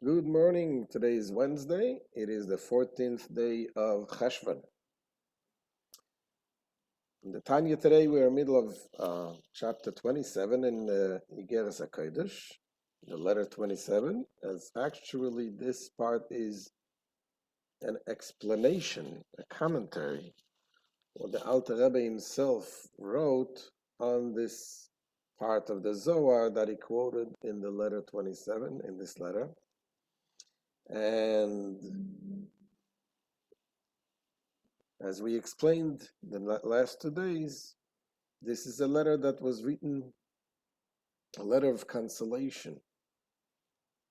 Good morning. Today is Wednesday. It is the 14th day of Cheshvan. In the Tanya today, we are in the middle of chapter 27 in Igeret Hakodesh, the letter 27, as actually this part is an explanation, a commentary, what the Alter Rebbe himself wrote on this part of the Zohar that he quoted in the letter 27, in this letter. And as we explained the last 2 days, this is a letter that was written, a letter of consolation,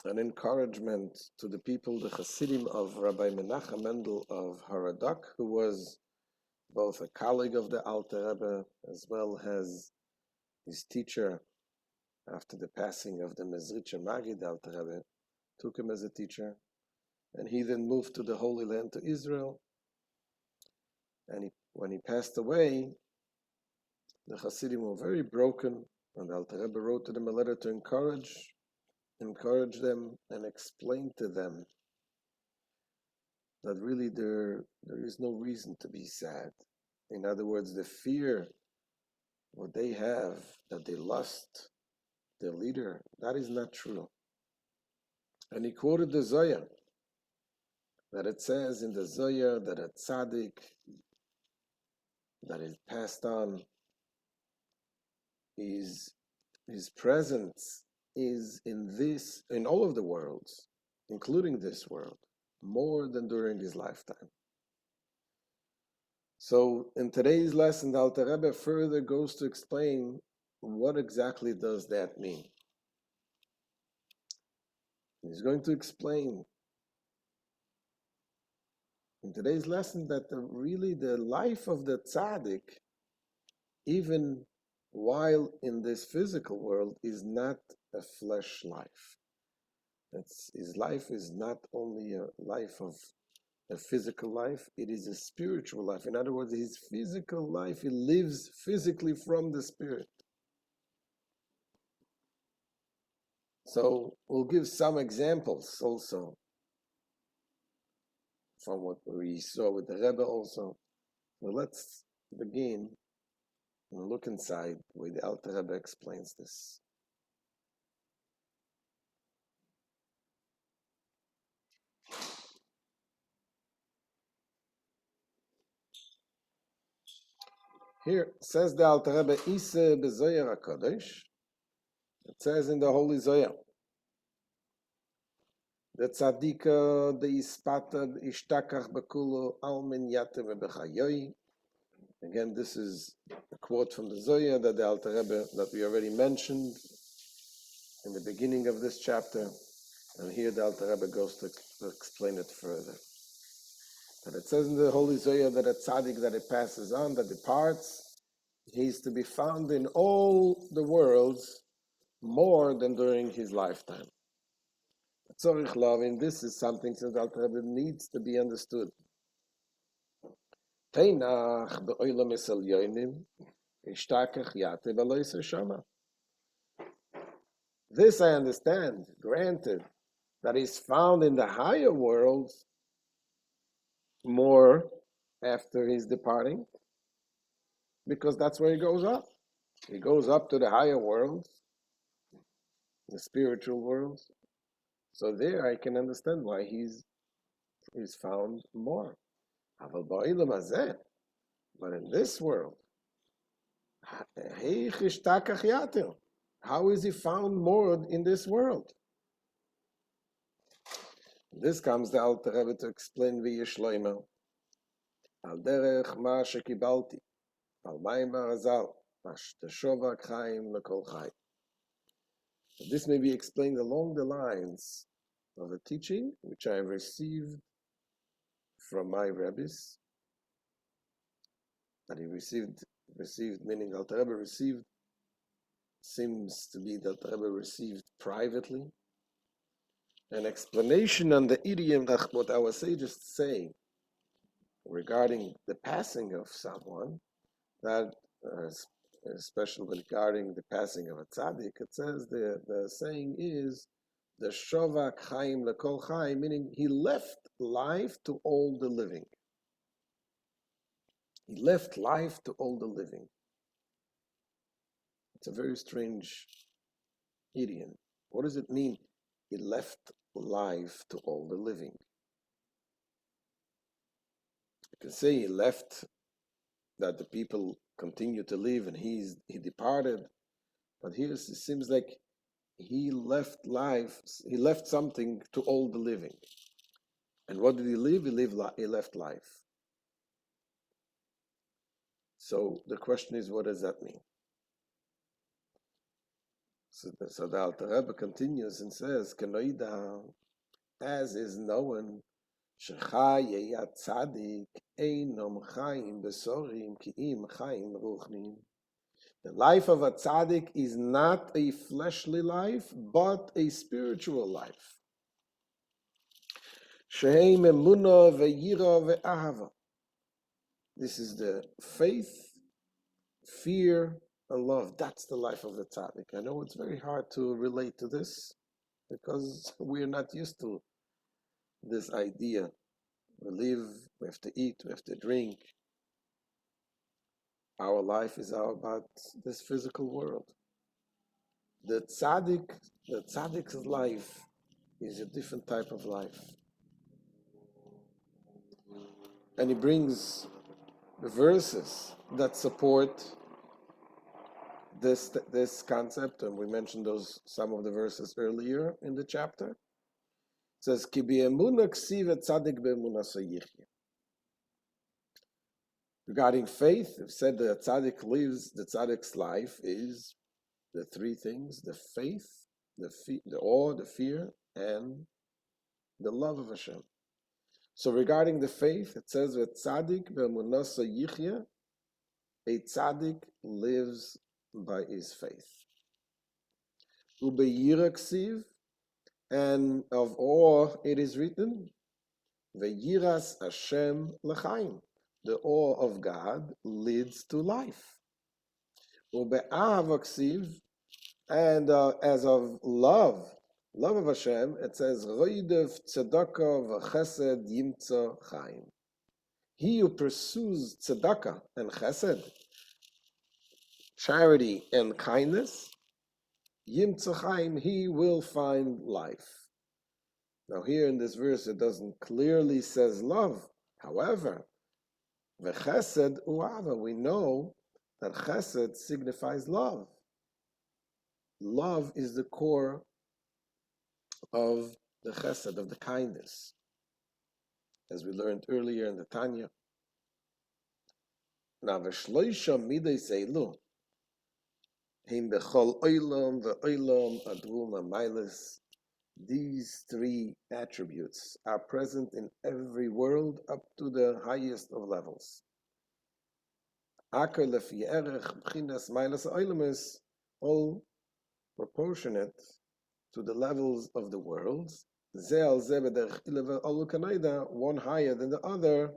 an encouragement to the people, the Hasidim of Rabbi Menachem Mendel of Haradak, who was both a colleague of the Alter Rebbe as well as his teacher after the passing of the Mezritcher Magid. The Alter Rebbe took him as a teacher, and he then moved to the Holy Land, to Israel. And when he passed away, the Hasidim were very broken, and the Alter Rebbe wrote to them a letter to encourage them and explain to them that really there is no reason to be sad. In other words, the fear what they have that they lost their leader, that is not true. And he quoted the Zohar, that it says in the Zohar that a TZADIK that is passed on, his presence is in all of the worlds, including this world, more than during his lifetime. So in today's lesson, the Alter Rebbe further goes to explain what exactly does that mean. He's going to explain in today's lesson that really the life of the tzaddik, even while in this physical world, is not a flesh life. His life is not only a life of a physical life, it is a spiritual life. In other words, his physical life, he lives physically from the spirit. So we'll give some examples also from what we saw with the Rebbe also. Well, let's begin and look inside the way the Alter Rebbe explains this. Here says the Alter Rebbe, Ise beZohar HaKodesh. It says in the Holy Zohar, the tzadika the ispatad ishtakach bekulo almin yate vebechayoi. Again, this is a quote from the Zohar that the Alter Rebbe, that we already mentioned in the beginning of this chapter. And here the Alter Rebbe goes to explain it further. And it says in the Holy Zohar that a tzaddik that it passes on, that departs, he is to be found in all the worlds more than during his lifetime. Tzorich loving, this is something that Alter Rebbe needs to be understood. Teinach be'olam eselyonim ishtakach yate b'loiser shama. This I understand, granted, that is found in the higher worlds more after his departing, because that's where he goes up. He goes up to the higher worlds, the spiritual worlds. So there I can understand why he's found more. But in this world, how is he found more in this world? This comes the Alter Rebbe to explain via Shlomo. Al derech ma shekibalti, al mayim barazal, mash teshova chaim lekol chai. This may be explained along the lines of a teaching which I have received from my rabbis, that he received, meaning Alter Rebbe received, seems to be that Alter Rebbe received privately, an explanation on the idiom that what our sages say regarding the passing of someone, that especially regarding the passing of a tzaddik, it says the saying is The Shovak Chaim Lekol Chaim, meaning he left life to all the living. He left life to all the living. It's a very strange idiom. What does it mean? He left life to all the living. You can say he left that the people continue to live and he departed, but here it seems like he left life, he left something to all the living. And what did he leave? He left life. So the question is, what does that mean? So the Alter Rebbe continues and says, "Kenoida, as is known, shechaye TZADIK einom chaim besorim ki im chaim ruchnim." The life of a tzaddik is not a fleshly life, but a spiritual life. Shehem emunah ve'yira ve'ahava. This is the faith, fear, and love. That's the life of the tzaddik. I know it's very hard to relate to this because we're not used to this idea. We live, we have to eat, we have to drink. Our life is about this physical world. The tzaddik's life is a different type of life. And he brings the verses that support this concept, and we mentioned some of the verses earlier in the chapter. It says, "Ki be'emunah ksiv tzaddik be'emunah yichya." Regarding faith, it said that the tzaddik's life is the three things: the faith, the awe, the fear, and the love of Hashem. So regarding the faith, it says that tzaddik be'emunah yichya, a tzaddik lives by his faith. Ube'yira ksiv, and of awe it is written, ve'yiras Hashem l'chaim. The awe of God leads to life. Ube'ahava ksiv, and as of love of Hashem, it says, roidev tzedakah v'chesed yimtza chaim. He who pursues tzedakah and chesed, charity and kindness, yimtza chaim, he will find life. Now here in this verse it doesn't clearly says love. However, v'chesed u'ava, we know that chesed signifies love. Love is the core of the chesed, of the kindness, as we learned earlier in the Tanya. Now, v'shloisha midas elu, him bechol oilam ve'oilam adru ma'mailes. These three attributes are present in every world up to the highest of levels. Aker lefi erech b'chinas mailes oilamis, all proportionate to the levels of the worlds. One higher than the other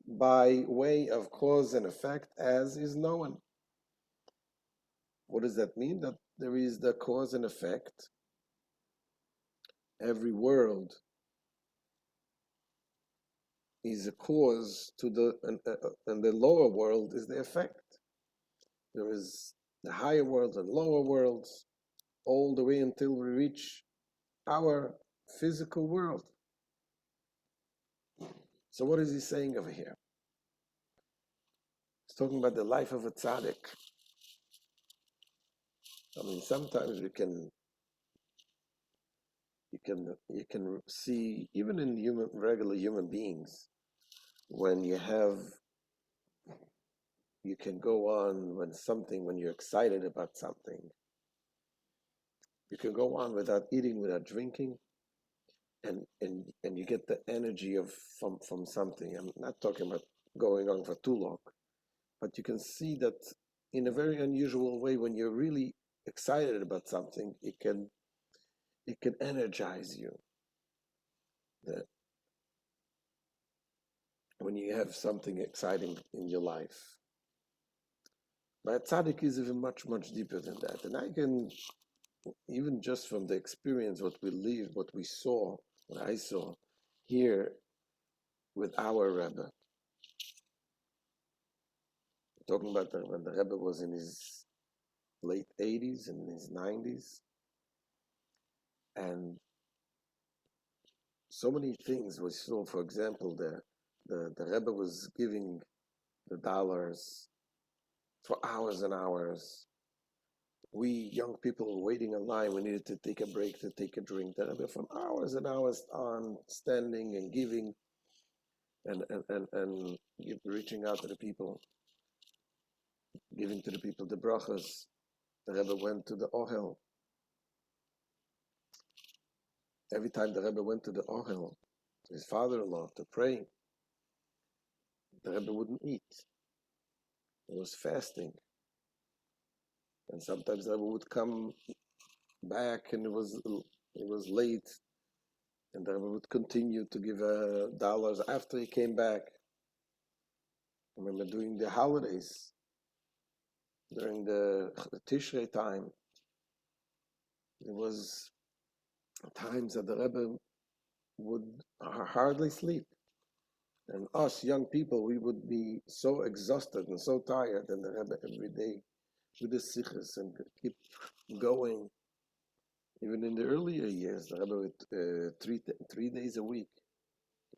by way of cause and effect, as is known. What does that mean? That there is the cause and effect. Every world is a cause to and the lower world is the effect. There is the higher world and lower worlds, all the way until we reach our physical world. So what is he saying over here? He's talking about the life of a tzaddik. I mean, sometimes you can see, even in regular human beings, when you can go on when you're excited about something, you can go on without eating, without drinking, and you get the energy from something. I'm not talking about going on for too long, but you can see that in a very unusual way, when you're really excited about something, it can energize you. That when you have something exciting in your life. But tzaddik is even much, much deeper than that. And even just from the experience, what we lived, what we saw, what I saw here with our Rebbe. Talking about when the Rebbe was in his late 80s and his 90s, and so many things we saw. For example, the Rebbe was giving the dollars for hours and hours. We young people were waiting in line. We needed to take a break to take a drink. The Rebbe from hours and hours on, standing and giving and reaching out to the people, giving to the people the brachas. The Rebbe went to the Ohel. Every time the Rebbe went to the Ohel, to his father-in-law, to pray, the Rebbe wouldn't eat. He was fasting. And sometimes the Rebbe would come back and it was late, and the Rebbe would continue to give dollars after he came back. I remember during the holidays, during the Tishrei time, there was times that the Rebbe would hardly sleep. And us young people, we would be so exhausted and so tired, and the Rebbe every day with the sichos and keep going. Even in the earlier years, the Rebbe would 3 days a week,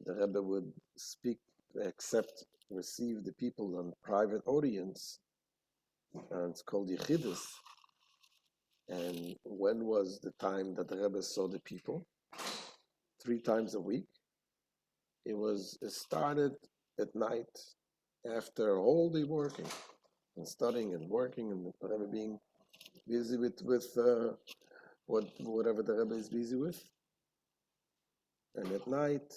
the Rebbe would speak, receive the people on private audience, and it's called Yechidus. And when was the time that the Rebbe saw the people? 3 times a week. It started at night after a whole day working and studying and working, and the Rebbe being busy with whatever the Rebbe is busy with. And at night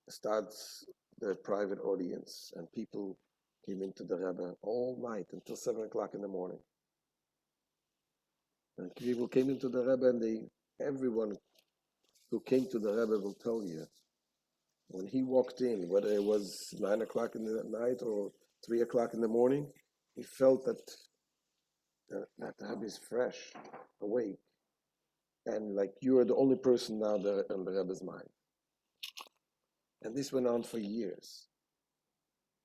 starts the private audience, and people came into the Rebbe all night until 7 o'clock in the morning. And people came into the Rebbe, and everyone who came to the Rebbe will tell you, when he walked in, whether it was 9 o'clock in the night or 3 o'clock in the morning, he felt that the Rebbe is fresh, awake, and like you are the only person now there in the Rebbe's mind. And this went on for years.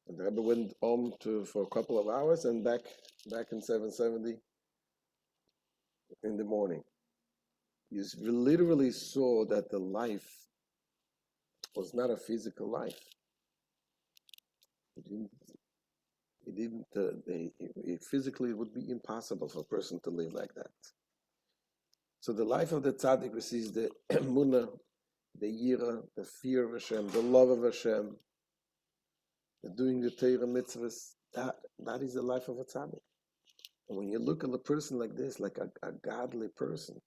And the Rebbe went home for a couple of hours and back in 770 in the morning. You literally saw that the life was not a physical life. Physically, it would be impossible for a person to live like that. So the life of the tzaddik receives the emunah, the yira, the fear of Hashem, the love of Hashem, the doing the Torah mitzvahs. That is the life of a tzaddik. And when you look at a person like this, like a godly person,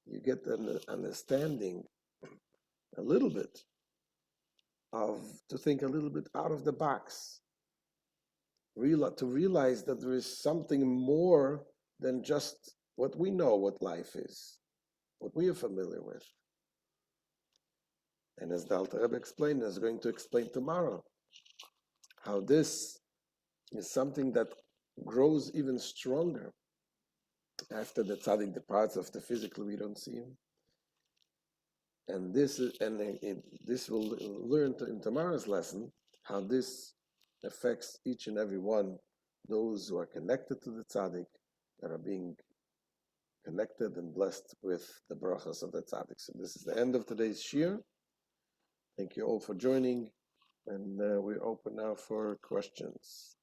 you get an understanding a little bit to think a little bit out of the box. To realize that there is something more than just what we know what life is, what we are familiar with. And as the Alter Rebbe explained, is going to explain tomorrow, how this is something that grows even stronger after the tzaddik departs of the physical. We don't see him, and this will learn in tomorrow's lesson how this affects each and every one, those who are connected to the tzaddik, that are being connected and blessed with the brachas of the tzaddik. So this is the end of today's shir. Thank you all for joining, and we're open now for questions.